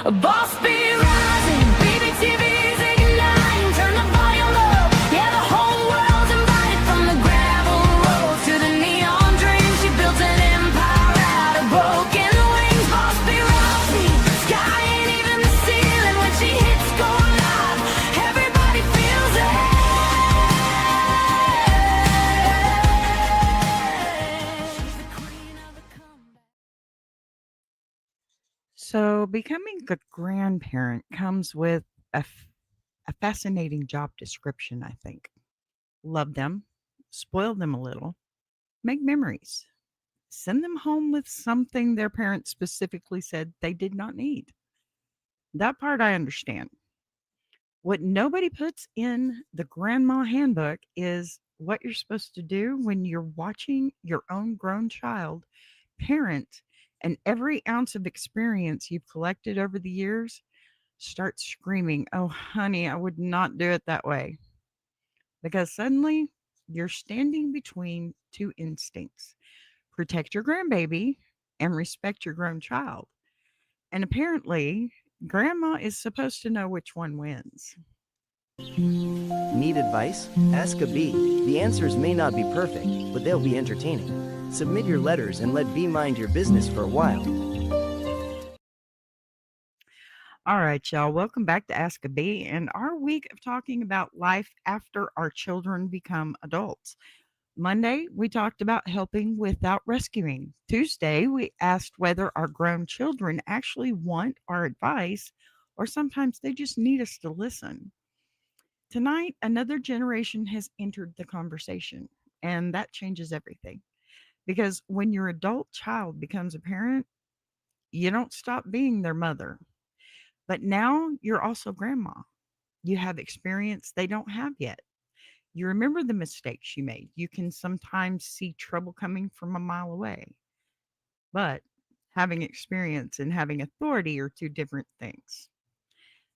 A boss be rising, baby TV's igniting, turn the volume up, yeah the whole world's invited. From the gravel road to the neon dream, she built an empire out of broken wings. Boss be rising, sky ain't even the ceiling when she hits go live, everybody feels it. She's the queen of the comeback. So, becoming a grandparent comes with a fascinating job description, I think. Love them, spoil them a little, make memories, send them home with something their parents specifically said they did not need. That part I understand. What nobody puts in the grandma handbook is what you're supposed to do when you're watching your own grown child parent and every ounce of experience you've collected over the years start screaming, "Oh, honey, I would not do it that way." Because suddenly you're standing between two instincts: protect your grandbaby and respect your grown child. And apparently, grandma is supposed to know which one wins. Need advice? Ask a bee. The answers may not be perfect, but they'll be entertaining. Submit your letters and let Bee mind your business for a while. All right, y'all, welcome back to Ask a Bee and our week of talking about life after our children become adults. Monday, we talked about helping without rescuing. Tuesday, we asked whether our grown children actually want our advice or sometimes they just need us to listen. Tonight, another generation has entered the conversation, and that changes everything. Because when your adult child becomes a parent, you don't stop being their mother, but now you're also grandma. You have experience they don't have yet. You remember the mistakes you made. You can sometimes see trouble coming from a mile away. But having experience and having authority are two different things.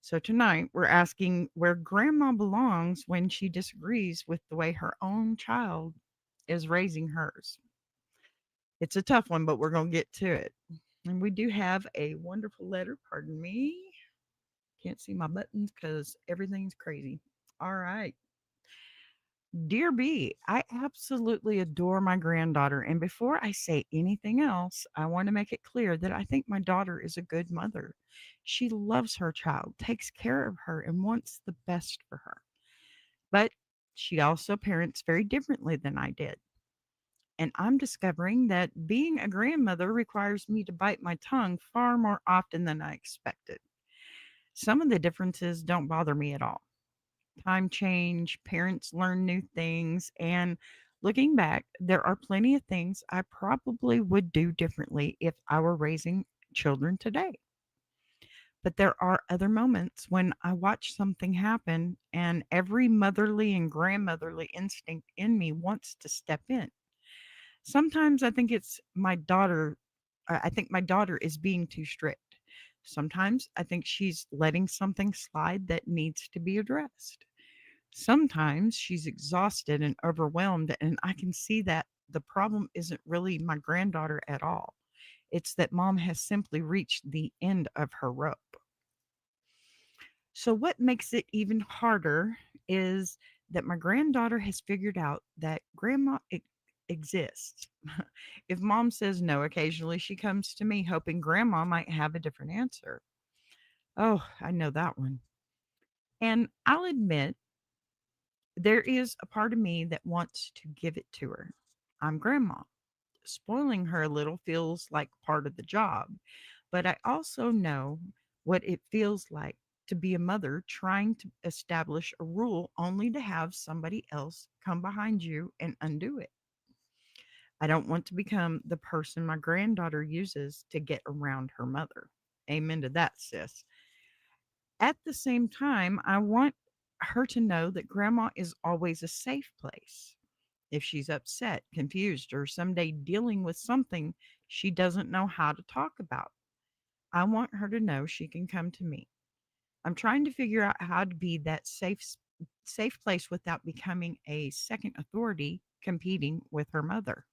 So tonight we're asking where grandma belongs when she disagrees with the way her own child is raising hers. It's a tough one, but we're going to get to it. And we do have a wonderful letter. Pardon me. Can't see my buttons because everything's crazy. All right. Dear B, I absolutely adore my granddaughter. And before I say anything else, I want to make it clear that I think my daughter is a good mother. She loves her child, takes care of her, and wants the best for her. But she also parents very differently than I did. And I'm discovering that being a grandmother requires me to bite my tongue far more often than I expected. Some of the differences don't bother me at all. Time change, parents learn new things, and looking back, there are plenty of things I probably would do differently if I were raising children today. But there are other moments when I watch something happen and every motherly and grandmotherly instinct in me wants to step in. Sometimes I think my daughter is being too strict. Sometimes I think she's letting something slide that needs to be addressed. Sometimes she's exhausted and overwhelmed, and I can see that the problem isn't really my granddaughter at all. It's that mom has simply reached the end of her rope. So, what makes it even harder is that my granddaughter has figured out that exists. If mom says no, occasionally she comes to me hoping grandma might have a different answer. Oh, I know that one. And I'll admit, there is a part of me that wants to give it to her. I'm grandma. Spoiling her a little feels like part of the job, but I also know what it feels like to be a mother trying to establish a rule only to have somebody else come behind you and undo it. I don't want to become the person my granddaughter uses to get around her mother. Amen to that, sis. At the same time, I want her to know that grandma is always a safe place. If she's upset, confused, or someday dealing with something she doesn't know how to talk about, I want her to know she can come to me. I'm trying to figure out how to be that safe place without becoming a second authority competing with her mother.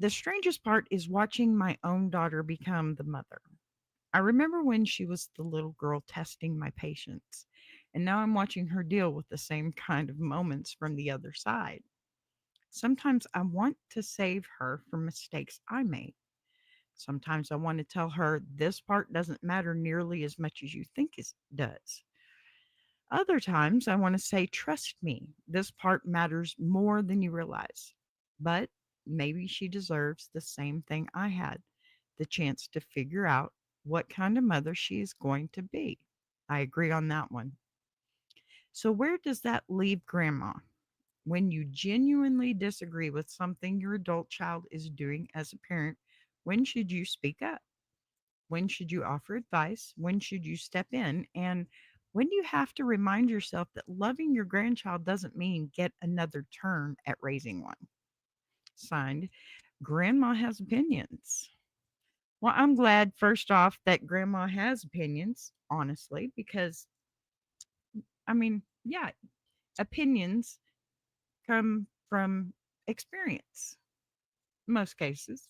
The strangest part is watching my own daughter become the mother. I remember when she was the little girl testing my patience, and now I'm watching her deal with the same kind of moments from the other side. Sometimes I want to save her from mistakes I made. Sometimes I want to tell her this part doesn't matter nearly as much as you think it does. Other times I want to say, trust me, this part matters more than you realize. But maybe she deserves the same thing I had, the chance to figure out what kind of mother she is going to be. I agree on that one. So, where does that leave grandma? When you genuinely disagree with something your adult child is doing as a parent, when should you speak up? When should you offer advice? When should you step in? And when do you have to remind yourself that loving your grandchild doesn't mean get another turn at raising one? Signed, Grandma Has Opinions. Well, I'm glad, first off, that Grandma has opinions, honestly, because, yeah, opinions come from experience, most cases.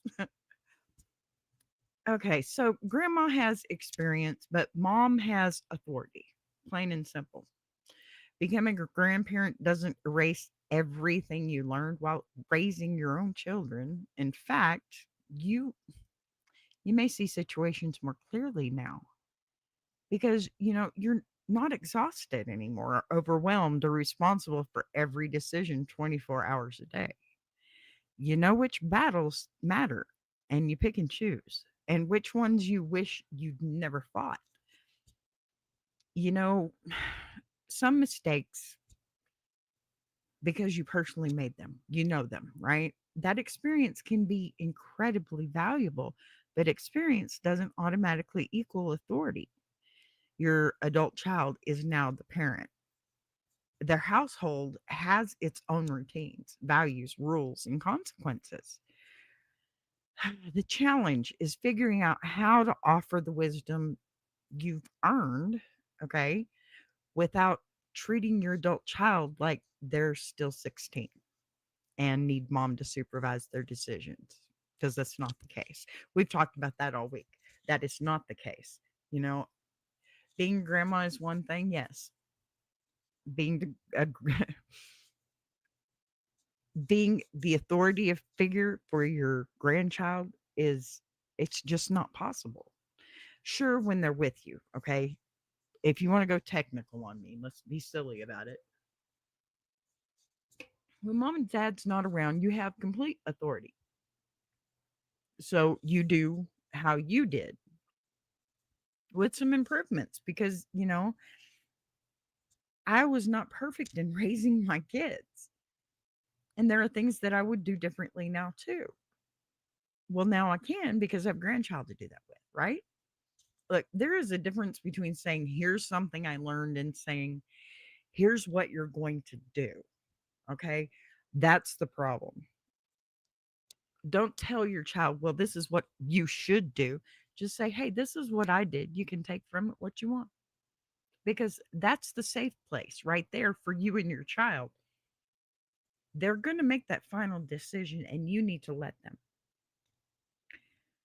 Okay, so Grandma has experience, but Mom has authority, plain and simple. Becoming a grandparent doesn't erase everything you learned while raising your own children. In fact, you may see situations more clearly now because you're not exhausted anymore, or overwhelmed, or responsible for every decision 24 hours a day. You know which battles matter, and you pick and choose, and which ones you wish you'd never fought. You know, some mistakes, because you personally made them, them, right? That experience can be incredibly valuable, but experience doesn't automatically equal authority. Your adult child is now the parent. Their household has its own routines, values, rules, and consequences. The challenge is figuring out how to offer the wisdom you've earned, okay, without treating your adult child like they're still 16 and need mom to supervise their decisions, because that's not the case. We've talked about that all week. That is not the case. You know, being grandma is one thing, yes. Being being the authoritative figure for your grandchild is, it's just not possible. Sure, when they're with you, okay? If you want to go technical on me, let's be silly about it. When mom and dad's not around, you have complete authority. So you do how you did with some improvements, because, I was not perfect in raising my kids. And there are things that I would do differently now too. Well, now I can because I have a grandchild to do that with, right? Look, there is a difference between saying, here's something I learned, and saying, here's what you're going to do. Okay. That's the problem. Don't tell your child, well, this is what you should do. Just say, hey, this is what I did. You can take from it what you want, because that's the safe place right there for you and your child. They're going to make that final decision, and you need to let them.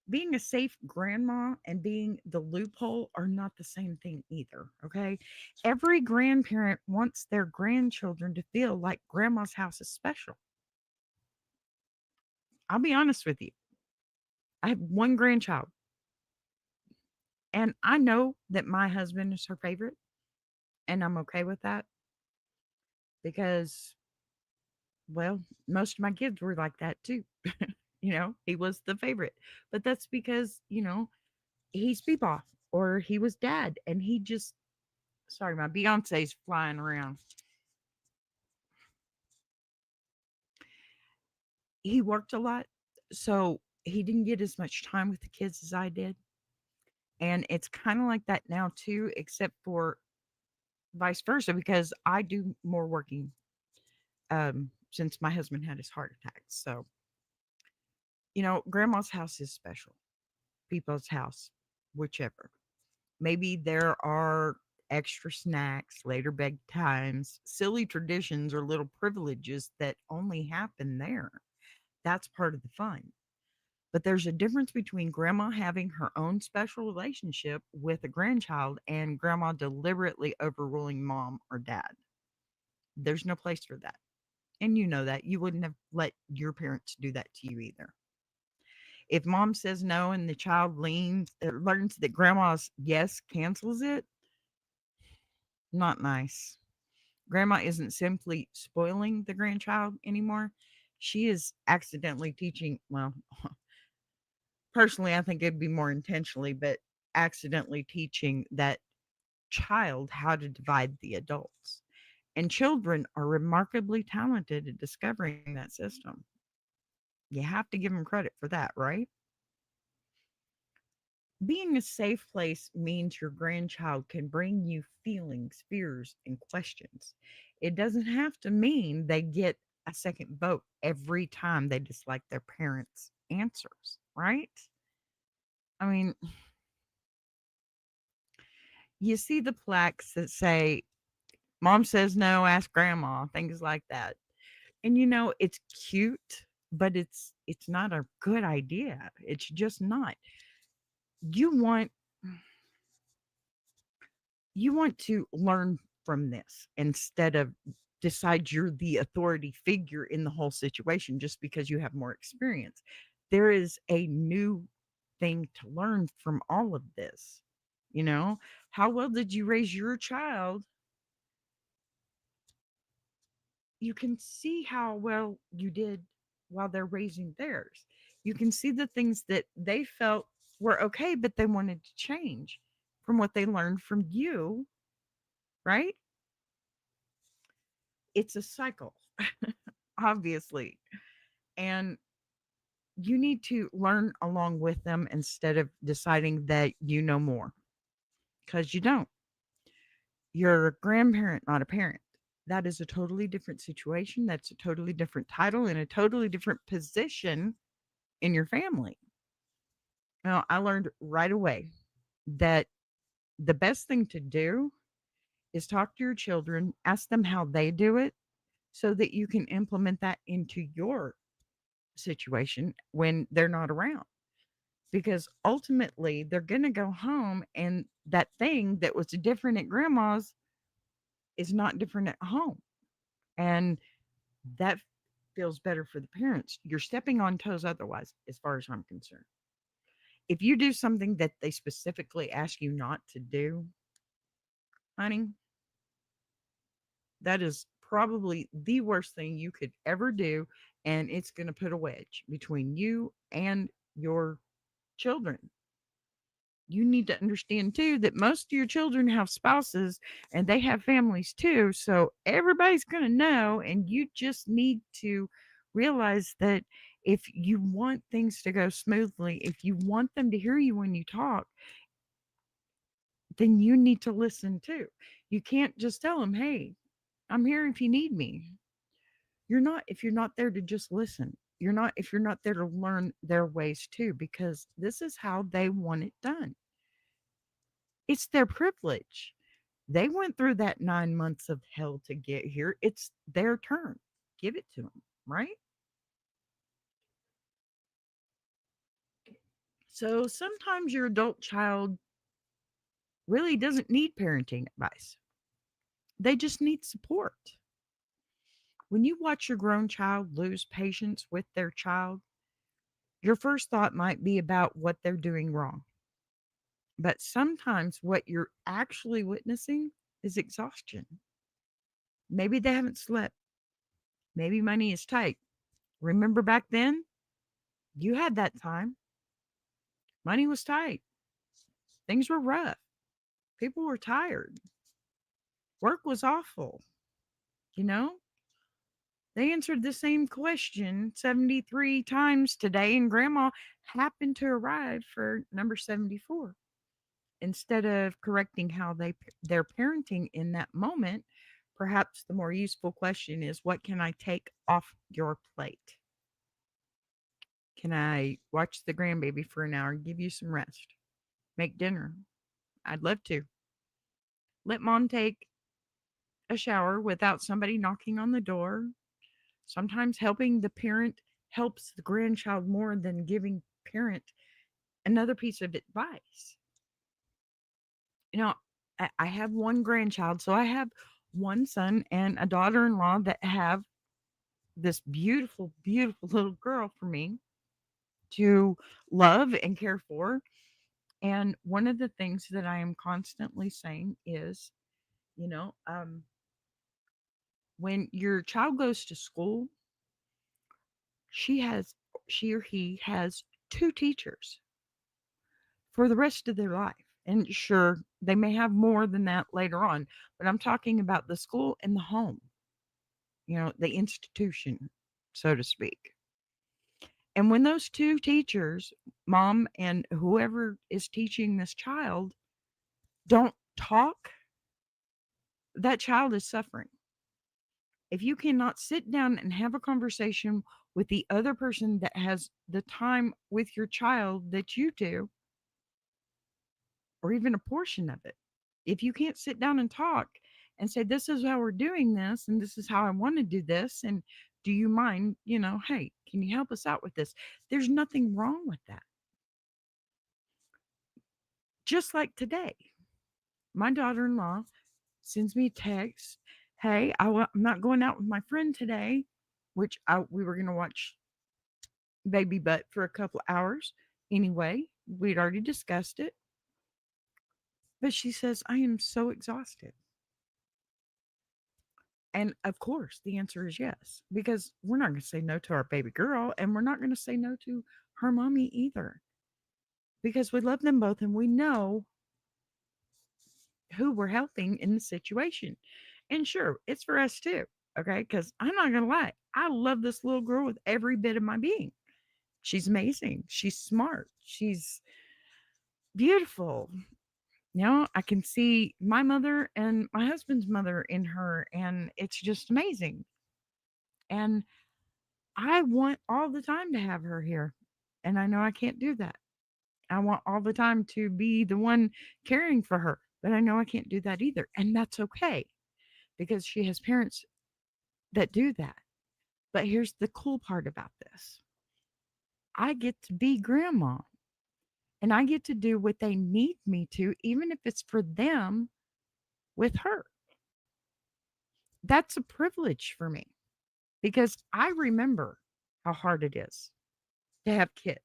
Being a safe grandma and being the loophole are not the same thing either. Okay. Every grandparent wants their grandchildren to feel like grandma's house is special. I'll be honest with you. I have one grandchild, and I know that my husband is her favorite, and I'm okay with that because, well, most of my kids were like that too. He was the favorite, but that's because, he's Bebop, or he was dad, and he just, sorry, my Beyonce's flying around. He worked a lot, so he didn't get as much time with the kids as I did. And it's kind of like that now too, except for vice versa, because I do more working since my husband had his heart attack. So, grandma's house is special, people's house, whichever. Maybe there are extra snacks, later bedtimes, silly traditions, or little privileges that only happen there. That's part of the fun. But there's a difference between grandma having her own special relationship with a grandchild and grandma deliberately overruling mom or dad. There's no place for that. And you know that. You wouldn't have let your parents do that to you either. If mom says no and the child learns that grandma's yes cancels it, not nice. Grandma isn't simply spoiling the grandchild anymore. She is accidentally teaching, well, personally, I think it'd be more intentionally, but accidentally teaching that child how to divide the adults. And children are remarkably talented at discovering that system. You have to give them credit for that, right? Being a safe place means your grandchild can bring you feelings, fears, and questions. It doesn't have to mean they get a second vote every time they dislike their parents' answers, right? I mean, you see the plaques that say, Mom says no, ask grandma, things like that. And it's cute, but it's not a good idea. It's just not. You want you want to learn from this instead of decide you're the authority figure in the whole situation just because you have more experience. There is a new thing to learn from all of this. You know, how well did you raise your child? You can see how well you did while they're raising theirs. You can see the things that they felt were okay, but they wanted to change from what they learned from you, right? It's a cycle, obviously. And you need to learn along with them instead of deciding that you know more because you don't. You're a grandparent, not a parent. That is a totally different situation. That's a totally different title and a totally different position in your family. Now, I learned right away that the best thing to do is talk to your children, ask them how they do it so that you can implement that into your situation when they're not around. Because ultimately, they're going to go home and that thing that was different at grandma's is not different at home. And that feels better for the parents. You're stepping on toes otherwise, as far as I'm concerned. If you do something that they specifically ask you not to do, honey, that is probably the worst thing you could ever do. And it's going to put a wedge between you and your children. You need to understand too that most of your children have spouses and they have families too. So everybody's going to know. And you just need to realize that if you want things to go smoothly, if you want them to hear you when you talk, then you need to listen too. You can't just tell them, hey, I'm here if you need me. You're not if you're not there to just listen. You're not if you're not there to learn their ways too, because this is how they want it done. It's their privilege. They went through that 9 months of hell to get here. It's their turn. Give it to them, right? So sometimes your adult child really doesn't need parenting advice. They just need support. When you watch your grown child lose patience with their child, your first thought might be about what they're doing wrong. But sometimes what you're actually witnessing is exhaustion. Maybe they haven't slept. Maybe money is tight. Remember back then? You had that time. Money was tight. Things were rough. People were tired. Work was awful. You know, they answered the same question 73 times today, and grandma happened to arrive for number 74. Instead of correcting how they're parenting in that moment, perhaps the more useful question is, what can I take off your plate? Can I watch the grandbaby for an hour, give you some rest, make dinner? I'd love to. Let mom take a shower without somebody knocking on the door. Sometimes helping the parent helps the grandchild more than giving parent another piece of advice. You know, I have one grandchild, so I have one son and a daughter in law that have this beautiful, beautiful little girl for me to love and care for. And one of the things that I am constantly saying is, you know, when your child goes to school, she has, she or he has two teachers for the rest of their life. And sure, they may have more than that later on, but I'm talking about the school and the home, the institution, so to speak. And when those two teachers, mom and whoever is teaching this child, don't talk, that child is suffering. If you cannot sit down and have a conversation with the other person that has the time with your child that you do, or even a portion of it, if you can't sit down and talk and say, this is how we're doing this, and this is how I want to do this, and do you mind, hey, can you help us out with this? There's nothing wrong with that. Just like today, my daughter in law sends me a text. Hey, I'm not going out with my friend today, which we were going to watch Baby Butt for a couple hours. Anyway, we'd already discussed it. But she says, I am so exhausted. And of course, the answer is yes, because we're not going to say no to our baby girl, and we're not going to say no to her mommy either, because we love them both and we know who we're helping in the situation. And sure, it's for us too. Okay. Because I'm not going to lie, I love this little girl with every bit of my being. She's amazing. She's smart. She's beautiful. I can see my mother and my husband's mother in her, and it's just amazing. And I want all the time to have her here. And I know I can't do that. I want all the time to be the one caring for her, but I know I can't do that either. And that's okay because she has parents that do that. But here's the cool part about this: I get to be grandma and I get to do what they need me to, even if it's for them with her. That's a privilege for me because I remember how hard it is to have kids.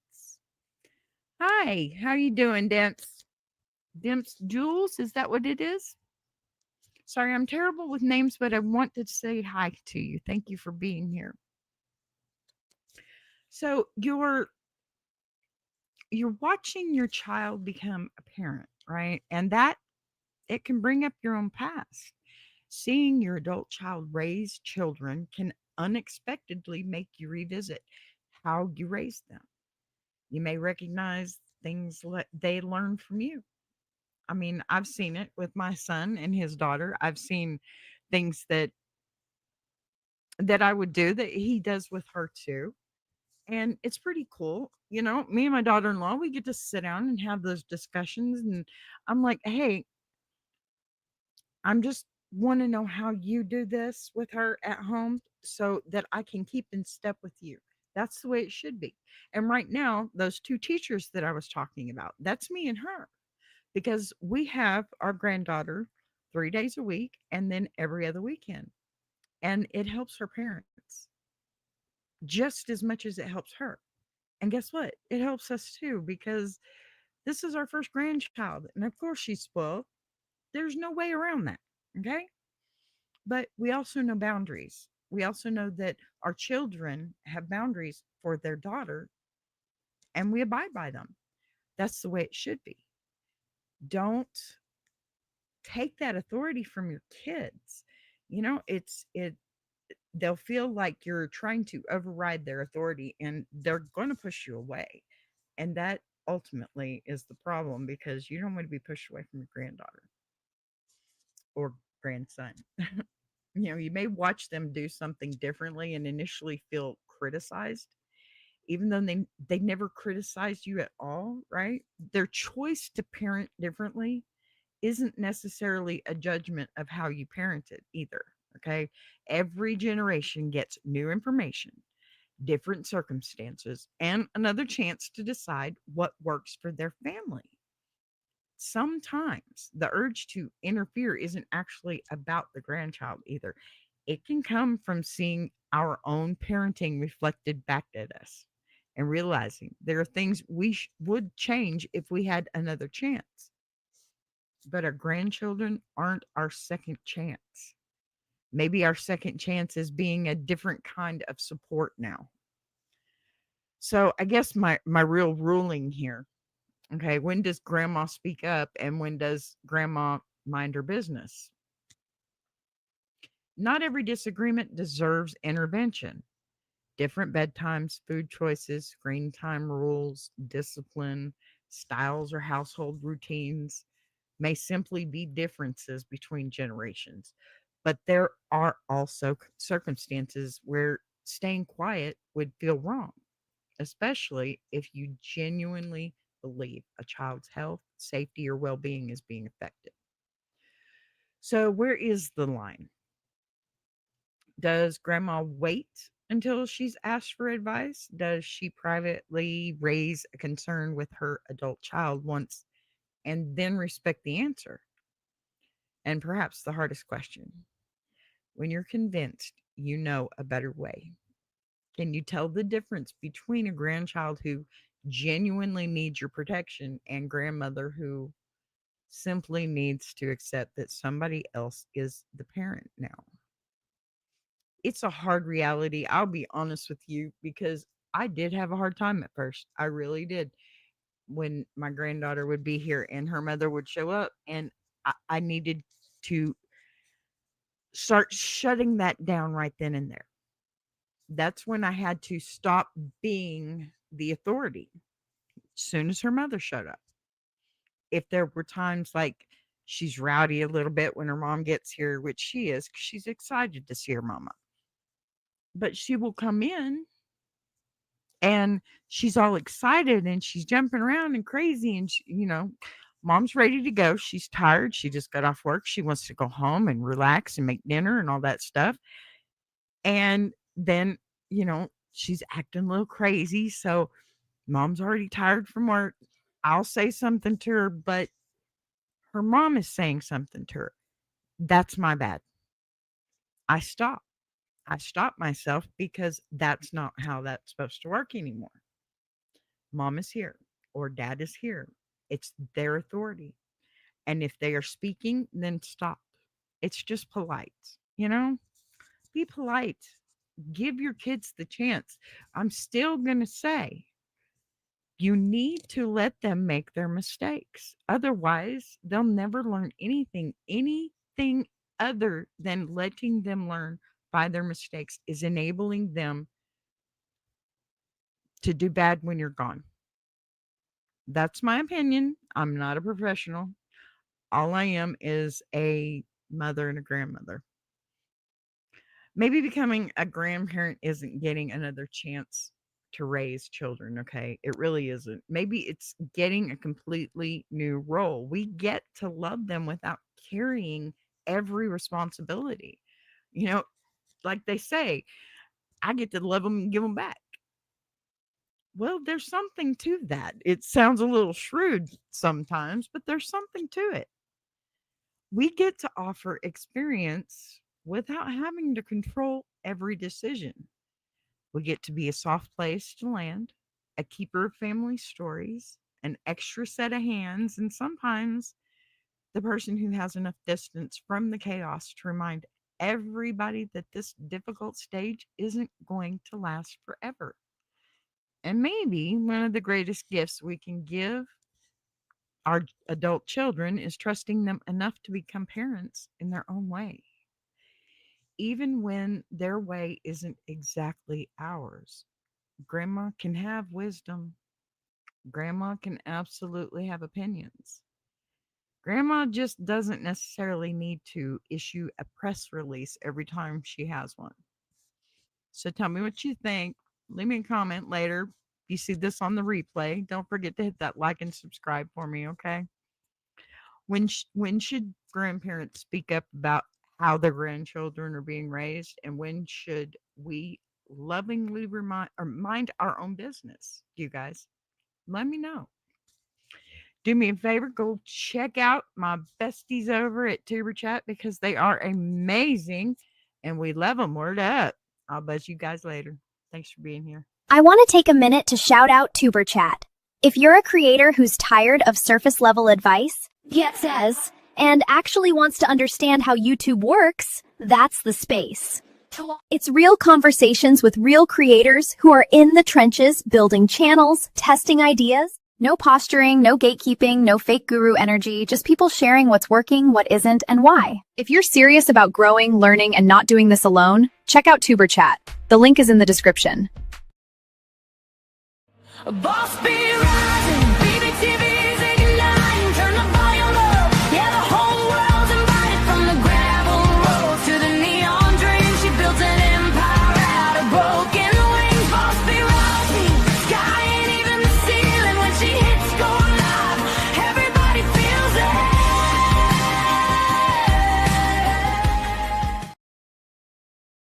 Hi, how you doing, Demps? Demps Jules, is that what it is? Sorry, I'm terrible with names, but I want to say hi to you. Thank you for being here. So you're watching your child become a parent, right? And that it can bring up your own past. Seeing your adult child raise children can unexpectedly make you revisit how you raised them. You may recognize things they learned from you. I mean, I've seen it with my son and his daughter. I've seen things that I would do that he does with her too. And it's pretty cool. Me and my daughter-in-law, we get to sit down and have those discussions, and I'm like, "Hey, I'm just want to know how you do this with her at home so that I can keep in step with you." That's the way it should be. And right now, those two teachers that I was talking about, that's me and her, because we have our granddaughter 3 days a week and then every other weekend. And it helps her parents just as much as it helps her. And guess what? It helps us too, because this is our first grandchild. And of course, she's spoiled. There's no way around that. Okay. But we also know boundaries. We also know that our children have boundaries for their daughter and we abide by them. That's the way it should be. Don't take that authority from your kids. It they'll feel like you're trying to override their authority and they're going to push you away. And that ultimately is the problem, because you don't want to be pushed away from your granddaughter or grandson. You may watch them do something differently and initially feel criticized, even though they never criticized you at all, right? Their choice to parent differently isn't necessarily a judgment of how you parented either. Okay. Every generation gets new information, different circumstances, and another chance to decide what works for their family. Sometimes the urge to interfere isn't actually about the grandchild either. It can come from seeing our own parenting reflected back at us and realizing there are things we would change if we had another chance. But our grandchildren aren't our second chance. Maybe our second chance is being a different kind of support now. So I guess my real ruling here, okay, when does grandma speak up and when does grandma mind her business? Not every disagreement deserves intervention. Different bedtimes, food choices, screen time rules, discipline, styles, or household routines may simply be differences between generations. But there are also circumstances where staying quiet would feel wrong, especially if you genuinely believe a child's health, safety, or well being is being affected. So, where is the line? Does grandma wait until she's asked for advice? Does she privately raise a concern with her adult child once and then respect the answer? And perhaps the hardest question, when you're convinced you know a better way, can you tell the difference between a grandchild who genuinely needs your protection and grandmother who simply needs to accept that somebody else is the parent now? It's a hard reality. I'll be honest with you because I did have a hard time at first. I really did. When my granddaughter would be here and her mother would show up, and I needed to start shutting that down right then and there. That's when I had to stop being the authority. As soon as her mother showed up. If there were times like she's rowdy a little bit when her mom gets here, which she is, 'cause she's excited to see her mama. But she will come in and she's all excited and she's jumping around and crazy and mom's ready to go. She's tired. She just got off work. She wants to go home and relax and make dinner and all that stuff. And then, she's acting a little crazy. So mom's already tired from work. I'll say something to her, but her mom is saying something to her. That's my bad. I stop. I stop myself because that's not how that's supposed to work anymore. Mom is here or dad is here. It's their authority. And if they are speaking, then stop. It's just polite, you know? Be polite. Give your kids the chance. I'm still going to say you need to let them make their mistakes. Otherwise, they'll never learn anything other than letting them learn by their mistakes is enabling them to do bad when you're gone. That's my opinion. I'm not a professional. All I am is a mother and a grandmother. Maybe becoming a grandparent isn't getting another chance to raise children, okay? It really isn't. Maybe it's getting a completely new role. We get to love them without carrying every responsibility. You know, like they say, I get to love them and give them back. Well, there's something to that. It sounds a little shrewd sometimes, but there's something to it. We get to offer experience without having to control every decision. We get to be a soft place to land, a keeper of family stories, an extra set of hands, and sometimes the person who has enough distance from the chaos to remind everybody that this difficult stage isn't going to last forever. And maybe one of the greatest gifts we can give our adult children is trusting them enough to become parents in their own way, even when their way isn't exactly ours. Grandma can have wisdom. Grandma can absolutely have opinions. Grandma just doesn't necessarily need to issue a press release every time she has one. So tell me what you think. Leave me a comment later. If you see this on the replay, don't forget to hit that like and subscribe for me, okay? When should grandparents speak up about how their grandchildren are being raised, and when should we lovingly mind our own business, you guys. Let me know. Do me a favor, go check out my besties over at Tuber Chat because they are amazing and we love them. Word up. I'll buzz you guys later. Thanks for being here. I want to take a minute to shout out Tuber Chat. If you're a creator who's tired of surface level advice, and actually wants to understand how YouTube works, that's the space. It's real conversations with real creators who are in the trenches building channels, testing ideas. No posturing, no gatekeeping, no fake guru energy, just people sharing what's working, what isn't, and why. If you're serious about growing, learning, and not doing this alone, check out Tuber Chat. The link is in the description. Boss be rising.